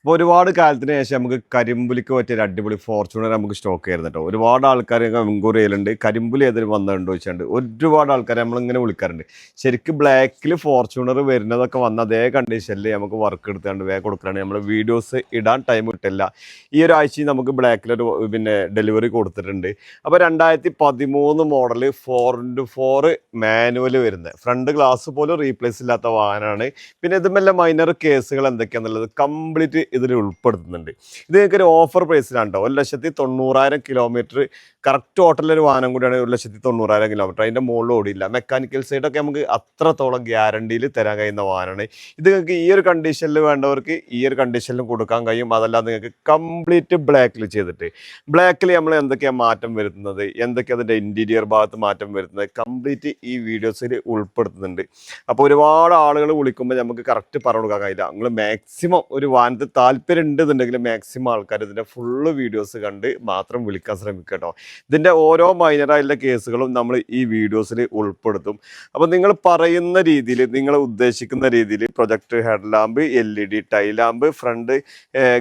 അപ്പോൾ ഒരുപാട് കാലത്തിന് ശേഷം നമുക്ക് കരിമ്പുലിക്ക് പറ്റിയ ഒരു അടിപൊളി ഫോർച്യൂണർ നമുക്ക് സ്റ്റോക്ക് ചെയ്യുന്നത് കേട്ടോ. ഒരുപാട് ആൾക്കാർ എൻക്വയറി ചെയ്യലുണ്ട്, കരിമ്പുലി ഏതൊരു വന്നിട്ടുണ്ടോ ചോദിച്ചാണ്ട് ഒരുപാട് ആൾക്കാർ നമ്മളിങ്ങനെ വിളിക്കാറുണ്ട്. ശരിക്കും ബ്ലാക്കിൽ ഫോർച്യൂണർ വരുന്നതൊക്കെ വന്ന അതേ കണ്ടീഷനിൽ നമുക്ക് വർക്ക് എടുത്തുകൊണ്ട് വേഗം കൊടുക്കുകയാണ്. നമ്മൾ വീഡിയോസ് ഇടാൻ ടൈം കിട്ടില്ല. ഈ ഒരു ആഴ്ച നമുക്ക് ബ്ലാക്കിലൊരു ഡെലിവറി കൊടുത്തിട്ടുണ്ട്. അപ്പോൾ 2013 മോഡൽ 4x4 മാനുവൽ വരുന്നത്, ഫ്രണ്ട് ഗ്ലാസ് പോലും റീപ്ലേസ് ഇല്ലാത്ത വാഹനമാണ്. പിന്നെ ഇതുമെല്ലാം മൈനർ കേസുകൾ എന്തൊക്കെയാണെന്നുള്ളത് കംപ്ലീറ്റ് ഇതിൽ ഉൾപ്പെടുത്തുന്നുണ്ട്. ഇത് നിങ്ങൾക്കൊരു ഓഫർ പ്രൈസിലാണ് കേട്ടോ. 1,90,000 കിലോമീറ്റർ കറക്റ്റ് ടോട്ടലൊരു വാഹനം കൂടിയാണ്. 1,90,000 കിലോമീറ്റർ അതിൻ്റെ മുകളിൽ ഓടിയില്ല. മെക്കാനിക്കൽ സൈഡൊക്കെ നമുക്ക് അത്രത്തോളം ഗ്യാരണ്ടിയിൽ തരാൻ കഴിയുന്ന വാഹനമാണ് ഇത്. നിങ്ങൾക്ക് ഈ ഒരു കണ്ടീഷനിൽ വേണ്ടവർക്ക് ഈ ഒരു കണ്ടീഷനിലും കൊടുക്കാൻ കഴിയും. അതല്ലാതെ നിങ്ങൾക്ക് കംപ്ലീറ്റ് ബ്ലാക്കിൽ ചെയ്തിട്ട്, ബ്ലാക്കിൽ നമ്മൾ എന്തൊക്കെയാണ് മാറ്റം വരുത്തുന്നത്, എന്തൊക്കെ അതിൻ്റെ ഇൻറ്റീരിയർ ഭാഗത്ത് മാറ്റം വരുത്തുന്നത് കംപ്ലീറ്റ് ഈ വീഡിയോസിൽ ഉൾപ്പെടുത്തുന്നുണ്ട്. അപ്പോൾ ഒരുപാട് ആളുകൾ വിളിക്കുമ്പോൾ നമുക്ക് കറക്റ്റ് പറഞ്ഞു കൊടുക്കാൻ കഴിയില്ല. നിങ്ങൾ മാക്സിമം ഒരു വാഹനത്തിൽ താല്പര്യം ഉണ്ടെന്നുണ്ടെങ്കിൽ മാക്സിമം ആൾക്കാർ ഇതിൻ്റെ ഫുള്ള് വീഡിയോസ് കണ്ട് മാത്രം വിളിക്കാൻ ശ്രമിക്കുക കേട്ടോ. ഇതിൻ്റെ ഓരോ മൈനറായിട്ടുള്ള കേസുകളും നമ്മൾ ഈ വീഡിയോസിൽ ഉൾപ്പെടുത്തും. അപ്പോൾ നിങ്ങൾ പറയുന്ന രീതിയിൽ, നിങ്ങൾ ഉദ്ദേശിക്കുന്ന രീതിയിൽ projector head lamp, LED tail lamp, front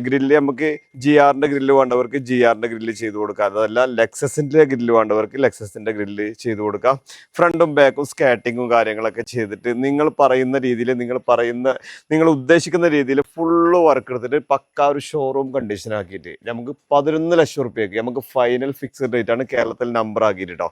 grill, നമുക്ക് GR-ൻ്റെ ഗ്രില്ല് വേണ്ടവർക്ക് GR-ൻ്റെ ഗ്രില്ല് ചെയ്ത് കൊടുക്കാം. അതല്ല ലെക്സസിൻ്റെ ഗ്രില്ല് വേണ്ടവർക്ക് ലെക്സസിൻ്റെ ഗ്രില്ല് ചെയ്ത് കൊടുക്കാം. ഫ്രണ്ടും ബാക്കും സ്കാറ്റിങ്ങും കാര്യങ്ങളൊക്കെ ചെയ്തിട്ട് നിങ്ങൾ പറയുന്ന രീതിയിൽ, നിങ്ങൾ ഉദ്ദേശിക്കുന്ന രീതിയിൽ ഫുള്ള് വർക്ക് എടുത്തിട്ട് പക്ക ഒരു ഷോറൂം കണ്ടീഷൻ ആക്കിയിട്ട് നമുക്ക് 11 ലക്ഷം റുപ്യക്ക് നമുക്ക് ഫൈനൽ ഫിക്സഡ് റേറ്റ് ആണ് കേരളത്തിൽ നമ്പർ ആക്കിയിട്ട് കേട്ടോ.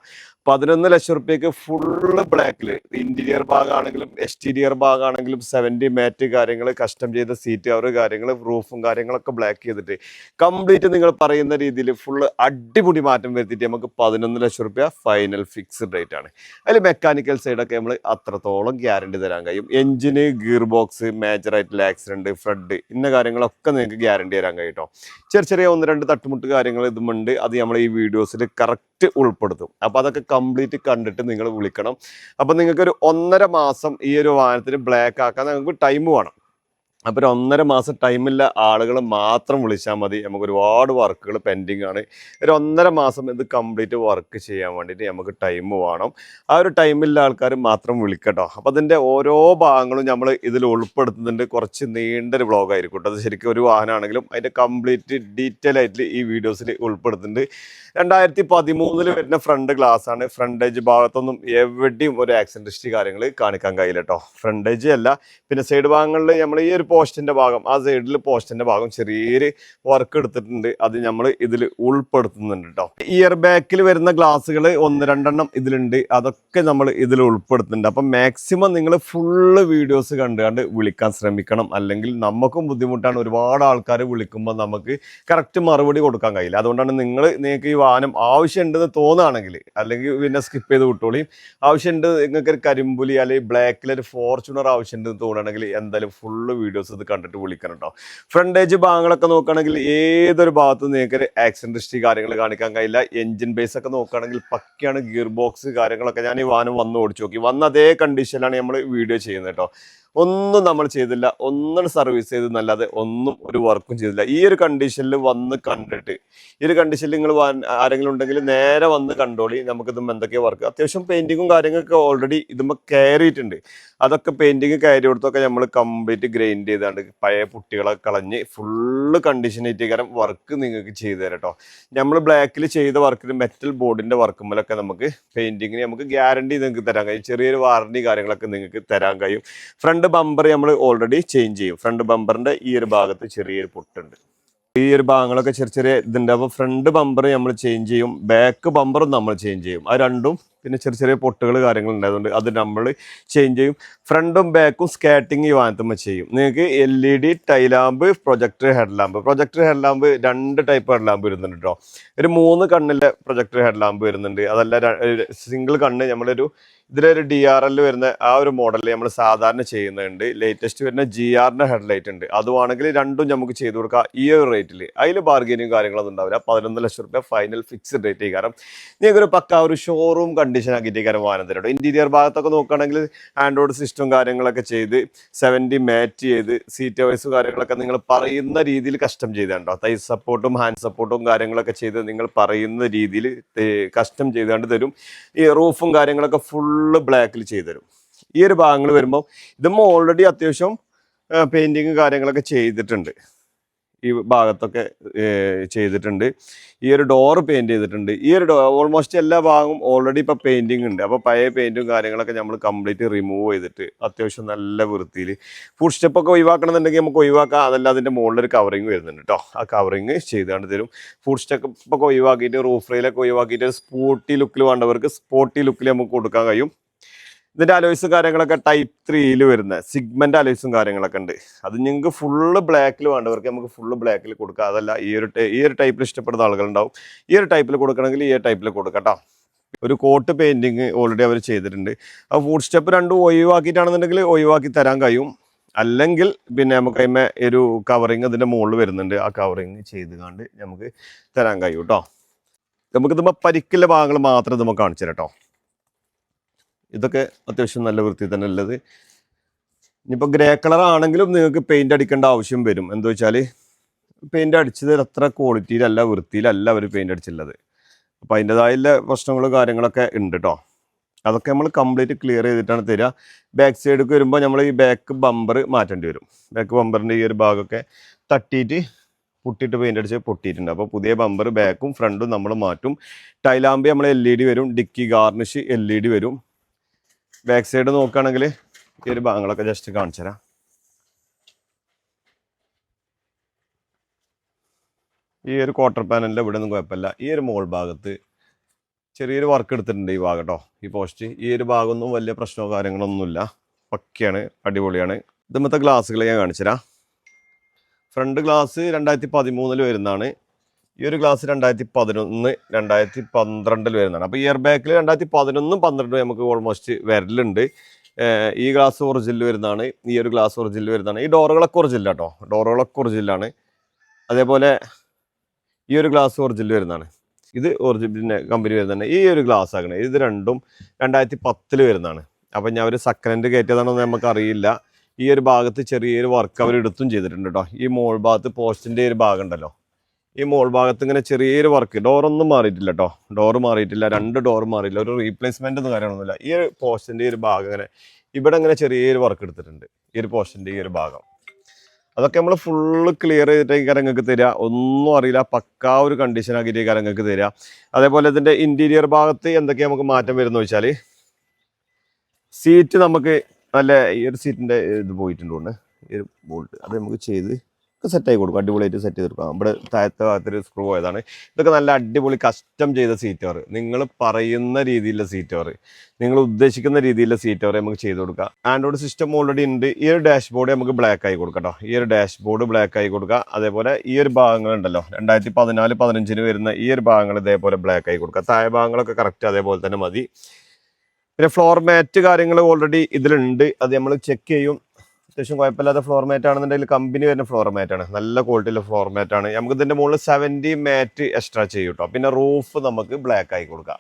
11 ലക്ഷം റുപ്യക്ക് ഫുള്ള് ബ്ലാക്കിൽ ഇന്റീരിയർ ഭാഗമാണെങ്കിലും എക്സ്റ്റീരിയർ ഭാഗമാണെങ്കിലും 70 മാറ്റ് കാര്യങ്ങൾ, കസ്റ്റം ചെയ്ത സീറ്റ് കവർ കാര്യങ്ങൾ, റൂഫും കാര്യങ്ങളൊക്കെ ബ്ലാക്ക് ചെയ്തിട്ട് കംപ്ലീറ്റ് നിങ്ങൾ പറയുന്ന രീതിയിൽ ഫുള്ള് അടിപൊളി മാറ്റം വരുത്തിയിട്ട് നമുക്ക് 11 ലക്ഷം റുപ്യ ഫൈനൽ ഫിക്സഡ് റേറ്റ് ആണ്. അതിൽ മെക്കാനിക്കൽ സൈഡൊക്കെ നമ്മൾ അത്രത്തോളം ഗ്യാരണ്ടി തരാൻ കഴിയും. എഞ്ചിന്, ഗിയർ ബോക്സ്, മേജറായിട്ടുള്ള ആക്സിഡന്റ്, ഫ്ലഡ്, ഇന്ന കാര്യങ്ങളൊക്കെ നിങ്ങൾക്ക് ഗ്യാരണ്ടി തരാൻ കഴിയും കേട്ടോ. ചെറിയ 1-2 തട്ടുമുട്ട് കാര്യങ്ങൾ ഇതുമുണ്ട്. അത് നമ്മൾ ഈ വീഡിയോസിൽ കറക്റ്റ് ഉൾപ്പെടുത്തും. അപ്പോൾ അതൊക്കെ കംപ്ലീറ്റ് കണ്ടിട്ട് നിങ്ങൾ വിളിക്കണം. അപ്പോൾ നിങ്ങൾക്കൊരു 1.5 മാസം ഈ ഒരു വാഹനത്തിന് ബ്ലാക്ക് ആക്കാൻ നിങ്ങൾക്ക് ടൈം വേണം. അപ്പോൾ ഒരു 1.5 മാസം ടൈമില്ല ആളുകൾ മാത്രം വിളിച്ചാൽ മതി. നമുക്ക് ഒരുപാട് വർക്കുകൾ പെൻഡിങ് ആണ്. ഒരു 1.5 മാസം ഇത് കംപ്ലീറ്റ് വർക്ക് ചെയ്യാൻ വേണ്ടിയിട്ട് നമുക്ക് ടൈം വേണം. ആ ഒരു ടൈമില്ല ആൾക്കാർ മാത്രം വിളിക്കട്ടോ. അപ്പോൾ അതിൻ്റെ ഓരോ ഭാഗങ്ങളും നമ്മൾ ഇതിൽ ഉൾപ്പെടുത്തുന്നുണ്ട്. കുറച്ച് നീണ്ടൊരു വ്ളോഗ് ആയിരിക്കും കേട്ടോ. അത് ശരിക്കും ഒരു വാഹനമാണെങ്കിലും അതിൻ്റെ കംപ്ലീറ്റ് ഡീറ്റെയിൽ ആയിട്ട് ഈ വീഡിയോസിൽ ഉൾപ്പെടുത്തുന്നുണ്ട്. 2013 വരുന്ന ഫ്രണ്ട് ഗ്ലാസ് ആണ്. ഫ്രണ്ടേജ് ഭാഗത്തൊന്നും എവിടെയും ഒരു ആക്സിഡന്റ് ഹിസ്റ്ററി കാര്യങ്ങൾ കാണിക്കാൻ കഴിയില്ല കേട്ടോ. ഫ്രണ്ടേജ് അല്ല, പിന്നെ സൈഡ് ഭാഗങ്ങളിൽ നമ്മൾ ഈ ഒരു പോസ്റ്റിന്റെ ഭാഗം, ആ സൈഡിൽ പോസ്റ്റിന്റെ ഭാഗം ചെറിയൊരു വർക്ക് എടുത്തിട്ടുണ്ട്. അത് നമ്മൾ ഇതിൽ ഉൾപ്പെടുത്തുന്നുണ്ട് കേട്ടോ. ഇയർ ബാക്കിൽ വരുന്ന ഗ്ലാസ്സുകൾ 1-2 ഇതിലുണ്ട്. അതൊക്കെ നമ്മൾ ഇതിൽ ഉൾപ്പെടുത്തുന്നുണ്ട്. അപ്പം മാക്സിമം നിങ്ങൾ ഫുള്ള് വീഡിയോസ് കണ്ട് വിളിക്കാൻ ശ്രമിക്കണം. അല്ലെങ്കിൽ നമുക്കും ബുദ്ധിമുട്ടാണ്. ഒരുപാട് ആൾക്കാർ വിളിക്കുമ്പോൾ നമുക്ക് കറക്റ്റ് മറുപടി കൊടുക്കാൻ കഴിയില്ല. അതുകൊണ്ടാണ് നിങ്ങൾക്ക് ഈ വാഹനം ആവശ്യമുണ്ടെന്ന് തോന്നുകയാണെങ്കിൽ, അല്ലെങ്കിൽ പിന്നെ സ്കിപ്പ് ചെയ്ത് വിട്ടോളിയും. ആവശ്യമുണ്ട് നിങ്ങൾക്ക് ഒരു കരിമ്പുലി അല്ലെങ്കിൽ ബ്ലാക്കിലൊരു ഫോർച്യൂണർ ആവശ്യമുണ്ടെന്ന് തോന്നുകയാണെങ്കിൽ എന്തായാലും ഫുള്ള് വീഡിയോസ് ഇത് കണ്ടിട്ട് വിളിക്കണം കേട്ടോ. ഫ്രണ്ടേജ് ഭാഗങ്ങളൊക്കെ നോക്കുകയാണെങ്കിൽ ഏതൊരു ഭാഗത്തും നിങ്ങൾക്ക് ആക്സിഡന്റ് ഹിസ്റ്ററി കാര്യങ്ങൾ കാണിക്കാൻ കഴിയില്ല. എഞ്ചിൻ ബേസ് ഒക്കെ നോക്കുകയാണെങ്കിൽ പക്കയാണ്. ഗിയർ ബോക്സ് കാര്യങ്ങളൊക്കെ ഞാൻ ഈ വാഹനം വന്ന് ഓടിച്ചു നോക്കി, വന്ന അതേ കണ്ടീഷനിലാണ് നമ്മൾ വീഡിയോ ചെയ്യുന്നത് കേട്ടോ. ഒന്നും നമ്മൾ ചെയ്തില്ല, ഒന്നും സർവീസ് ചെയ്തെന്നല്ലാതെ ഒന്നും ഒരു വർക്കും ചെയ്തില്ല. ഈ ഒരു കണ്ടീഷനിൽ വന്ന് കണ്ടിട്ട്, ഈ ഒരു കണ്ടീഷനിൽ നിങ്ങൾ ആരെങ്കിലും ഉണ്ടെങ്കിൽ നേരെ വന്ന് കണ്ടോളി. നമുക്കിതും എന്തൊക്കെയാണ് വർക്ക്, അത്യാവശ്യം പെയിന്റിങ്ങും കാര്യങ്ങളൊക്കെ ഓൾറെഡി ഇതുമ്പോൾ കയറിയിട്ടുണ്ട്. അതൊക്കെ പെയിന്റിങ് കയറി കൊടുത്തൊക്കെ നമ്മൾ കംപ്ലീറ്റ് ഗ്രൈൻഡ് ചെയ്താണ്ട് പഴയ പുട്ടികളൊക്കെ കളഞ്ഞ് ഫുള്ള് കണ്ടീഷനായിട്ട് കാരണം വർക്ക് നിങ്ങൾക്ക് ചെയ്തു തരാം കേട്ടോ. നമ്മൾ ബ്ലാക്കിൽ ചെയ്ത വർക്കിന് മെറ്റൽ ബോർഡിന്റെ വർക്കുമ്പോഴൊക്കെ നമുക്ക് പെയിന്റിങ്ങിന് നമുക്ക് ഗ്യാരണ്ടി നിങ്ങൾക്ക് തരാൻ കഴിയും. ചെറിയൊരു വാറണ്ടി കാര്യങ്ങളൊക്കെ നിങ്ങൾക്ക് തരാൻ കഴിയും. ഫ്രണ്ട് ബമ്പർ നമ്മൾ ഓൾറെഡി ചേഞ്ച് ചെയ്യും. ഫ്രണ്ട് ബമ്പറിന്റെ ഈ ഒരു ഭാഗത്ത് ചെറിയൊരു പൊട്ടുണ്ട്. ഈ ഒരു ഭാഗങ്ങളൊക്കെ ചെറിയ ഇതുണ്ട്. അപ്പോൾ ഫ്രണ്ട് ബമ്പർ നമ്മൾ ചേഞ്ച് ചെയ്യും, ബാക്ക് ബമ്പറും നമ്മൾ ചേഞ്ച് ചെയ്യും. ആ രണ്ടും പിന്നെ ചെറിയ പൊട്ടുകൾ കാര്യങ്ങൾ ഉണ്ടായതുകൊണ്ട് അത് നമ്മൾ ചേഞ്ച് ചെയ്യും. ഫ്രണ്ടും ബാക്കും സ്കാറ്റിങ് ഈ വാഹനത്തുമ്പോൾ ചെയ്യും. നിങ്ങൾക്ക് LED tail lamp, projector head lamp. Projector head lamp 2 type head lamp വരുന്നുണ്ട് കേട്ടോ. ഒരു 3 കണ്ണിലെ പ്രൊജക്ടർ ഹെഡ് ലാമ്പ് വരുന്നുണ്ട്. അതല്ല സിംഗിൾ കണ്ണ് നമ്മളൊരു ഇതിലൊരു DRL വരുന്ന ആ ഒരു മോഡലിൽ നമ്മൾ സാധാരണ ചെയ്യുന്നുണ്ട്. ലേറ്റസ്റ്റ് വരുന്ന GR-ന്റെ ഹെഡ്ലൈറ്റ് ഉണ്ട്. അതുവാണെങ്കിൽ രണ്ടും നമുക്ക് ചെയ്ത് കൊടുക്കാം ഈ ഒരു റേറ്റിൽ. അതിൽ ബാർഗനിങ് കാര്യങ്ങളൊന്നും ഉണ്ടാവില്ല. 11 ലക്ഷം റുപ്യ ഫൈനൽ ഫിക്സ്ഡ് റേറ്റ് കാരണം നിങ്ങൾക്കൊരു പക്ക ഒരു ഷോറൂം കണ്ടീഷൻ ആക്കിയിട്ട് കാരണം വാഹനം തരും. ഇന്റീരിയർ ഭാഗത്തൊക്കെ നോക്കുകയാണെങ്കിൽ ആൻഡ്രോയിഡ് സിസ്റ്റം കാര്യങ്ങളൊക്കെ ചെയ്ത് 70 മാറ്റ് ചെയ്ത് സീറ്റ് വൈസ് കാര്യങ്ങളൊക്കെ നിങ്ങൾ പറയുന്ന രീതിയിൽ കസ്റ്റം ചെയ്താണ്ടോ. തൈ സപ്പോർട്ടും ഹാൻഡ് സപ്പോർട്ടും കാര്യങ്ങളൊക്കെ ചെയ്ത് നിങ്ങൾ പറയുന്ന രീതിയിൽ കസ്റ്റം ചെയ്താണ്ട് തരും. ഈ റൂഫും കാര്യങ്ങളൊക്കെ ഫുള്ള് ബ്ലാക്കിൽ ചെയ്തു തരും. ഈ ഒരു ഭാഗങ്ങൾ വരുമ്പോൾ ഇതുമ്പോൾ ഓൾറെഡി അത്യാവശ്യം പെയിന്റിങ് കാര്യങ്ങളൊക്കെ ചെയ്തിട്ടുണ്ട്. ഈ ഭാഗത്തൊക്കെ ചെയ്തിട്ടുണ്ട്. ഈ ഒരു ഡോറ് പെയിൻറ് ചെയ്തിട്ടുണ്ട്. ഈ ഒരു ഓൾമോസ്റ്റ് എല്ലാ ഭാഗവും ഓൾറെഡി ഇപ്പോൾ പെയിൻറ്റിങ് ഉണ്ട്. അപ്പോൾ പഴയ പെയിൻറ്റും കാര്യങ്ങളൊക്കെ നമ്മൾ കംപ്ലീറ്റ് റിമൂവ് ചെയ്തിട്ട് അത്യാവശ്യം നല്ല വൃത്തിയിൽ ഫുഡ് സ്റ്റെപ്പൊക്കെ ഒഴിവാക്കണമെന്നുണ്ടെങ്കിൽ നമുക്ക് ഒഴിവാക്കാം. അതല്ല അതിൻ്റെ മുകളിലൊരു കവറിങ് വരുന്നുണ്ട് കേട്ടോ. ആ കവറിങ് ചെയ്തുകൊണ്ട് തരും. ഫുഡ് സ്റ്റെപ്പൊക്കെ ഒഴിവാക്കിയിട്ട് റൂഫ് റെയിലൊക്കെ ഒഴിവാക്കിയിട്ട് സ്പോർട്ടി ലുക്കിൽ വേണ്ടവർക്ക് സ്പോർട്ടി ലുക്കിൽ നമുക്ക് കൊടുക്കാൻ കഴിയും. ഇതിൻ്റെ അലോയ്സും കാര്യങ്ങളൊക്കെ ടൈപ്പ് 3 വരുന്ന സിഗ്മെന്റ് അലോയ്സും കാര്യങ്ങളൊക്കെ ഉണ്ട്. അത് നിങ്ങൾക്ക് ഫുള്ള് ബ്ലാക്കിൽ വേണ്ടവർക്ക് നമുക്ക് ഫുള്ള് ബ്ലാക്കിൽ കൊടുക്കാം. അതല്ല ഈ ഒരു ടൈപ്പിൽ ഇഷ്ടപ്പെടുന്ന ആളുകളുണ്ടാവും. ഈ ഒരു ടൈപ്പിൽ കൊടുക്കണമെങ്കിൽ ഈ ഒരു ടൈപ്പിൽ കൊടുക്കാം കേട്ടോ. ഒരു കോട്ട് പെയിന്റിങ് ഓൾറെഡി അവർ ചെയ്തിട്ടുണ്ട്. ആ ഫുഡ് സ്റ്റെപ്പ് രണ്ടും ഒഴിവാക്കിയിട്ടാണെന്നുണ്ടെങ്കിൽ ഒഴിവാക്കി തരാൻ കഴിയും. അല്ലെങ്കിൽ പിന്നെ നമുക്ക് അതിന്മേ ഒരു കവറിങ് അതിൻ്റെ മുകളിൽ വരുന്നുണ്ട്. ആ കവറിങ് ചെയ്തുകൊണ്ട് നമുക്ക് തരാൻ കഴിയും കേട്ടോ. നമുക്കിതുമ്പോൾ പരിക്കുള്ള ഭാഗങ്ങൾ മാത്രം നമുക്ക് കാണിച്ചു തരാം കേട്ടോ. ഇതൊക്കെ അത്യാവശ്യം നല്ല വൃത്തി തന്നെ ഉള്ളത്. ഇനിയിപ്പോൾ ഗ്രേ കളർ ആണെങ്കിലും നിങ്ങൾക്ക് പെയിന്റ് അടിക്കേണ്ട ആവശ്യം വരും. എന്താ വെച്ചാൽ പെയിന്റ് അടിച്ചത് അത്ര ക്വാളിറ്റിയിലല്ല വൃത്തിയിലല്ല അവർ പെയിന്റ് അടിച്ചുള്ളത്. അപ്പോൾ അതിൻ്റെതായുള്ള പ്രശ്നങ്ങളും കാര്യങ്ങളൊക്കെ ഉണ്ട് കേട്ടോ. അതൊക്കെ നമ്മൾ കംപ്ലീറ്റ് ക്ലിയർ ചെയ്തിട്ടാണ് തരിക. ബാക്ക് സൈഡിലേക്ക് വരുമ്പോൾ നമ്മൾ ഈ ബാക്ക് ബമ്പർ മാറ്റേണ്ടി വരും. ബാക്ക് ബമ്പറിൻ്റെ ഈ ഒരു ഭാഗമൊക്കെ തട്ടിയിട്ട് പൊട്ടിയിട്ട് പെയിന്റ് അടിച്ച് പൊട്ടിയിട്ടുണ്ട്. അപ്പോൾ പുതിയ ബമ്പർ ബാക്കും ഫ്രണ്ടും നമ്മൾ മാറ്റും. ടൈലാമ്പി നമ്മൾ LED വരും. ഡിക്കി ഗാർണിഷ് LED വരും. ബാക്ക് സൈഡ് നോക്കുകയാണെങ്കിൽ ഈ ഒരു ഭാഗങ്ങളൊക്കെ ജസ്റ്റ് കാണിച്ചു തരാം. ഈ ഒരു ക്വാർട്ടർ പാനലിൻ്റെ ഇവിടെ ഒന്നും കുഴപ്പമില്ല. ഈ ഒരു മോൾ ഭാഗത്ത് ചെറിയൊരു വർക്ക് എടുത്തിട്ടുണ്ട് ഈ ഭാഗം കേട്ടോ. ഈ പോസ്റ്റ് ഈ ഒരു ഭാഗമൊന്നും വലിയ പ്രശ്നമോ കാര്യങ്ങളൊന്നുമില്ല. പക്കയാണ്, അടിപൊളിയാണ്. ഇതുമത്തെ ഗ്ലാസ്സുകൾ ഞാൻ കാണിച്ചു തരാം. ഫ്രണ്ട് ഗ്ലാസ് 2013 വരുന്നതാണ്. ഈ ഒരു ഗ്ലാസ് 2011, 2012 വരുന്നതാണ്. അപ്പോൾ ഇയർ ബാക്കിൽ 2011, 12 നമുക്ക് ഓൾമോസ്റ്റ് വരലുണ്ട്. ഈ ഗ്ലാസ് ഒറിജിനൽ വരുന്നതാണ്. ഈ ഒരു ഗ്ലാസ് ഒറിജിനൽ വരുന്നതാണ്. ഈ ഡോറുകളൊക്കെ ഒറിജിനൽ കേട്ടോ. ഡോറുകളൊക്കെ ഒറിജിനലാണ്. അതേപോലെ ഈ ഒരു ഗ്ലാസ് ഒറിജിനൽ വരുന്നതാണ്. ഇത് ഒറിജിനൽ കമ്പനി വരുന്നതാണ്. ഈ ഒരു ഗ്ലാസ് ആകണേ ഇത് രണ്ടും 2010 വരുന്നതാണ്. അപ്പം ഞാൻ ഒരു സെക്കൻഡ് കയറ്റിയതാണെന്ന് നമുക്കറിയില്ല. ഈ ഒരു ഭാഗത്ത് ചെറിയൊരു വർക്ക് അവർ എടുത്തും ചെയ്തിട്ടുണ്ട് കേട്ടോ. ഈ മോൾ ഭാഗത്ത് പോസ്റ്റിൻ്റെ ഒരു ഭാഗം ഉണ്ടല്ലോ, ഈ മോൾ ഭാഗത്ത് ഇങ്ങനെ ചെറിയൊരു വർക്ക്. ഡോറൊന്നും മാറിയിട്ടില്ല കേട്ടോ. ഡോറ് മാറിയിട്ടില്ല, 2 ഡോറ് മാറിയില്ല, ഒരു റീപ്ലേസ്മെന്റ് ഒന്നും കാര്യമൊന്നുമില്ല. ഈ ഒരു പോസ്റ്റിന്റെ ഒരു ഭാഗം ഇങ്ങനെ ഇവിടെ ഇങ്ങനെ ചെറിയൊരു വർക്ക് എടുത്തിട്ടുണ്ട്. ഈ ഒരു പോസ്റ്റിന്റെ ഈ ഒരു ഭാഗം അതൊക്കെ നമ്മൾ ഫുള്ള് ക്ലിയർ ചെയ്തിട്ട് നിങ്ങൾക്ക് തരിക. ഒന്നും അറിയില്ല, പക്കാ ഒരു കണ്ടീഷൻ ആക്കിയിട്ട് നിങ്ങൾക്ക് തരിക. അതേപോലെ ഇതിന്റെ ഇന്റീരിയർ ഭാഗത്ത് എന്തൊക്കെയാണ് നമുക്ക് മാറ്റം വരുന്നത് വെച്ചാൽ, സീറ്റ് നമുക്ക് നല്ല ഈ ഒരു സീറ്റിന്റെ ഇത് പോയിട്ടുണ്ട്. ഈ ഒരു ബോൾട്ട് അത് നമുക്ക് ചെയ്ത് സെറ്റായി കൊടുക്കും. അടിപൊളിയായിട്ട് സെറ്റ് ചെയ്ത് കൊടുക്കാം. ഇവിടെ താഴത്തെ ഭാഗത്തൊരു സ്ക്രൂ പോയതാണ്. ഇതൊക്കെ നല്ല അടിപൊളി കസ്റ്റം ചെയ്ത സീറ്റ് കവർ. നിങ്ങൾ പറയുന്ന രീതിയിലുള്ള സീറ്റ് കവർ, നിങ്ങൾ ഉദ്ദേശിക്കുന്ന രീതിയിലുള്ള സീറ്റ് കവർ നമുക്ക് ചെയ്ത് കൊടുക്കാം. ആൻഡ്രോയിഡ് സിസ്റ്റം ഓൾറെഡി ഉണ്ട്. ഈ ഒരു ഡാഷ്ബോർഡ് നമുക്ക് ബ്ലാക്ക് ആയി കൊടുക്കാം കേട്ടോ. ഈ ഒരു ഡാഷ്ബോർഡ് ബ്ലാക്ക് ആയി കൊടുക്കുക. അതേപോലെ ഈ ഒരു ഭാഗങ്ങളുണ്ടല്ലോ 2014, 15 വരുന്ന ഈ ഒരു ഭാഗങ്ങൾ ഇതേപോലെ ബ്ലാക്ക് ആയി കൊടുക്കുക. താഴെ ഭാഗങ്ങളൊക്കെ കറക്റ്റ് അതേപോലെ തന്നെ മതി. പിന്നെ ഫ്ലോർ മാറ്റ് കാര്യങ്ങൾ ഓൾറെഡി ഇതിലുണ്ട്. അത് നമ്മൾ ചെക്ക് ചെയ്യും. അത്യാവശ്യം കുഴപ്പമില്ലാത്ത ഫ്ലോർ മാറ്റ് ആണെന്നുണ്ടെങ്കിൽ കമ്പനി വരുന്ന ഫ്ലോർ മാറ്റ് ആണ്. നല്ല ക്വാളിറ്റിയിലെ ഫ്ലോർ മാറ്റ് ആണ്. നമുക്ക് ഇതിന്റെ മുകളിൽ 70 മാറ്റ് എക്സ്ട്രാ ചെയ്യും കേട്ടോ. പിന്നെ റൂഫ് നമുക്ക് ബ്ലാക്ക് ആയി കൊടുക്കാം.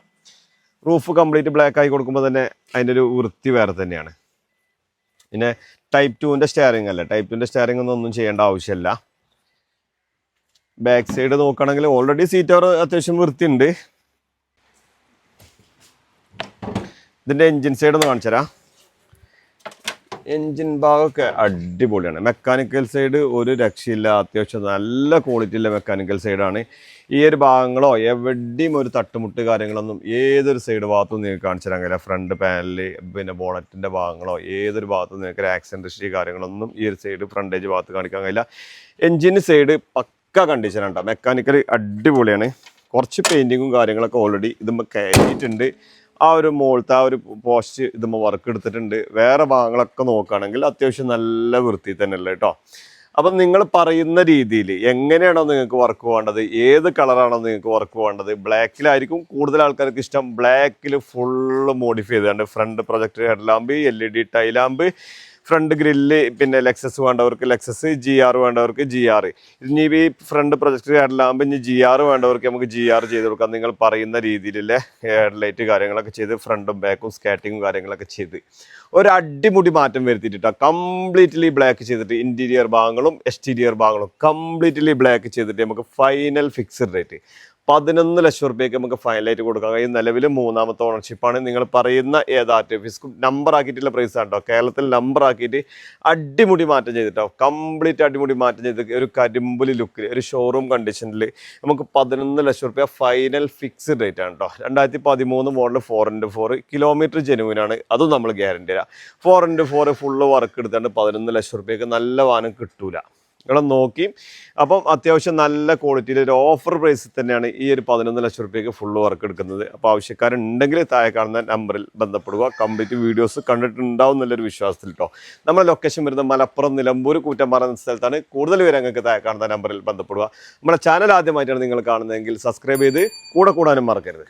റൂഫ് കംപ്ലീറ്റ് ബ്ലാക്ക് ആയി കൊടുക്കുമ്പോൾ തന്നെ അതിൻ്റെ ഒരു വൃത്തി വേറെ തന്നെയാണ്. പിന്നെ ടൈപ്പ് 2ന്റെ സ്റ്റിയറിംഗ് അല്ലേ, ടൈപ്പ് 2ന്റെ സ്റ്റിയറിംഗ് ഒന്നും ചെയ്യേണ്ട ആവശ്യമില്ല. ബാക്ക് സൈഡ് നോക്കുകയാണെങ്കിൽ ഓൾറെഡി സീറ്റ് കവർ അത്യാവശ്യം വൃത്തിയുണ്ട്. ഇതിന്റെ എൻജിൻ സൈഡ് ഒന്ന് കാണിച്ചു തരാം. എൻജിൻ ഭാഗമൊക്കെ അടിപൊളിയാണ്. മെക്കാനിക്കൽ സൈഡ് ഒരു രക്ഷയില്ല. അത്യാവശ്യം നല്ല ക്വാളിറ്റിയുള്ള മെക്കാനിക്കൽ സൈഡാണ്. ഈ ഒരു ഭാഗങ്ങളോ എവിടെയും ഒരു തട്ടുമുട്ട് കാര്യങ്ങളൊന്നും ഏതൊരു സൈഡ് ഭാഗത്തും നിങ്ങൾക്ക് കാണിച്ചു തരാൻ കഴിയില്ല. ഫ്രണ്ട് പാനൽ, പിന്നെ ബോണറ്റിൻ്റെ ഭാഗങ്ങളോ ഏതൊരു ഭാഗത്തും നിങ്ങൾക്ക് ഒരു ആക്സിഡൻറ്റ് ഹിസ്റ്ററി കാര്യങ്ങളൊന്നും ഈ ഒരു സൈഡ് ഫ്രണ്ടേജ് ഭാഗത്ത് കാണിക്കാൻ കഴിയില്ല. എൻജിൻ സൈഡ് പക്ക കണ്ടീഷനാണ് കേട്ടോ. മെക്കാനിക്കൽ അടിപൊളിയാണ്. കുറച്ച് പെയിൻറ്റിങ്ങും കാര്യങ്ങളൊക്കെ ഓൾറെഡി ഇതുമ്പോൾ കയറ്റിയിട്ടുണ്ട്. ആ ഒരു മുകളിലത്തെ ആ ഒരു പോസ്റ്റ് ഇതുമ്പോൾ വർക്ക് എടുത്തിട്ടുണ്ട്. വേറെ ഭാഗങ്ങളൊക്കെ നോക്കുകയാണെങ്കിൽ അത്യാവശ്യം നല്ല വൃത്തി തന്നെയല്ലേ കേട്ടോ. അപ്പം നിങ്ങൾ പറയുന്ന രീതിയിൽ എങ്ങനെയാണോ നിങ്ങൾക്ക് വർക്ക് വേണ്ടത്, ഏത് കളറാണോ നിങ്ങൾക്ക് വർക്ക് വേണ്ടത്, ബ്ലാക്കിലായിരിക്കും കൂടുതൽ ആൾക്കാർക്ക് ഇഷ്ടം. ബ്ലാക്കിൽ ഫുള്ള് മോഡിഫൈ ചെയ്തുകൊണ്ട് front projector head lamp, LED tail lamp, front grill, പിന്നെ ലെക്സസ് വേണ്ടവർക്ക് ലെക്സസ്, GR വേണ്ടവർക്ക് GR. ഇനി ഈ ഫ്രണ്ട് പ്രൊജക്ടർ ഹെഡ്ലാമ്പ് ഇനി GR വേണ്ടവർക്ക് നമുക്ക് GR ചെയ്ത് കൊടുക്കാം. നിങ്ങൾ പറയുന്ന രീതിയിലുള്ള ഹെഡ്ലൈറ്റ് കാര്യങ്ങളൊക്കെ ചെയ്ത് ഫ്രണ്ടും ബാക്കും സ്കാറ്റിങ്ങും കാര്യങ്ങളൊക്കെ ചെയ്ത് ഒരു അടിമുടി മാറ്റം വരുത്തിയിട്ടാ കംപ്ലീറ്റ്ലി ബ്ലാക്ക് ചെയ്തിട്ട് ഇന്റീരിയർ ഭാഗങ്ങളും എക്സ്റ്റീരിയർ ഭാഗങ്ങളും കംപ്ലീറ്റ്ലി ബ്ലാക്ക് ചെയ്തിട്ട് നമുക്ക് ഫൈനൽ ഫിക്സഡ് റേറ്റ് 11 ലക്ഷം റുപ്യക്ക് നമുക്ക് ഫൈനലായിട്ട് കൊടുക്കാൻ കഴിയും. നിലവിൽ 3ാമത്തെ ഓണർഷിപ്പാണ്. നിങ്ങൾ പറയുന്ന ഏത് ആർട്ടിഫിസ്ക്കും നമ്പർ ആക്കിയിട്ടുള്ള പ്രൈസ് ആണ് കേട്ടോ. കേരളത്തിൽ നമ്പർ ആക്കിയിട്ട് അടിമുടി മാറ്റം ചെയ്തിട്ടോ, കംപ്ലീറ്റ് അടിമുടി മാറ്റം ചെയ്ത് ഒരു കരിമ്പുലി ലുക്കിൽ ഒരു ഷോറൂം കണ്ടീഷനിൽ നമുക്ക് 11 ലക്ഷം റുപ്യ ഫൈനൽ ഫിക്സ്ഡ് റേറ്റ് ആണ് കേട്ടോ. 2013 മോഡൽ 4x4 കിലോമീറ്റർ ജെനുവിനാണ്, അതും നമ്മൾ ഗ്യാരണ്ടി തരാം. 4x4 ഫുള്ള് വർക്ക് എടുത്തുകൊണ്ട് 11 ലക്ഷം റുപ്യക്ക് നല്ല വാഹനം കിട്ടൂല. ഇവിടെ നോക്കി അപ്പം അത്യാവശ്യം നല്ല ക്വാളിറ്റിയിൽ ഒരു ഓഫർ പ്രൈസിൽ തന്നെയാണ് ഈ ഒരു 11 ലക്ഷം റുപ്യക്ക് ഫുള്ള് വർക്ക് എടുക്കുന്നത്. അപ്പോൾ ആവശ്യക്കാരുണ്ടെങ്കിൽ താഴെ കാണുന്ന നമ്പറിൽ ബന്ധപ്പെടുക. കംപ്ലീറ്റ് വീഡിയോസ് കണ്ടിട്ടുണ്ടാവും എന്നുള്ളൊരു വിശ്വാസത്തിൽ കേട്ടോ. നമ്മുടെ ലൊക്കേഷൻ വരുന്നത് മലപ്പുറം നിലമ്പൂർ കൂറ്റമ്പാറ എന്ന സ്ഥലത്താണ്. കൂടുതൽ വിവരങ്ങൾക്ക് താഴെ കാണുന്ന നമ്പറിൽ ബന്ധപ്പെടുക. നമ്മുടെ ചാനൽ ആദ്യമായിട്ടാണ് നിങ്ങൾ കാണുന്നതെങ്കിൽ സബ്സ്ക്രൈബ് ചെയ്ത് കൂടെ കൂടാനും മറക്കരുത്.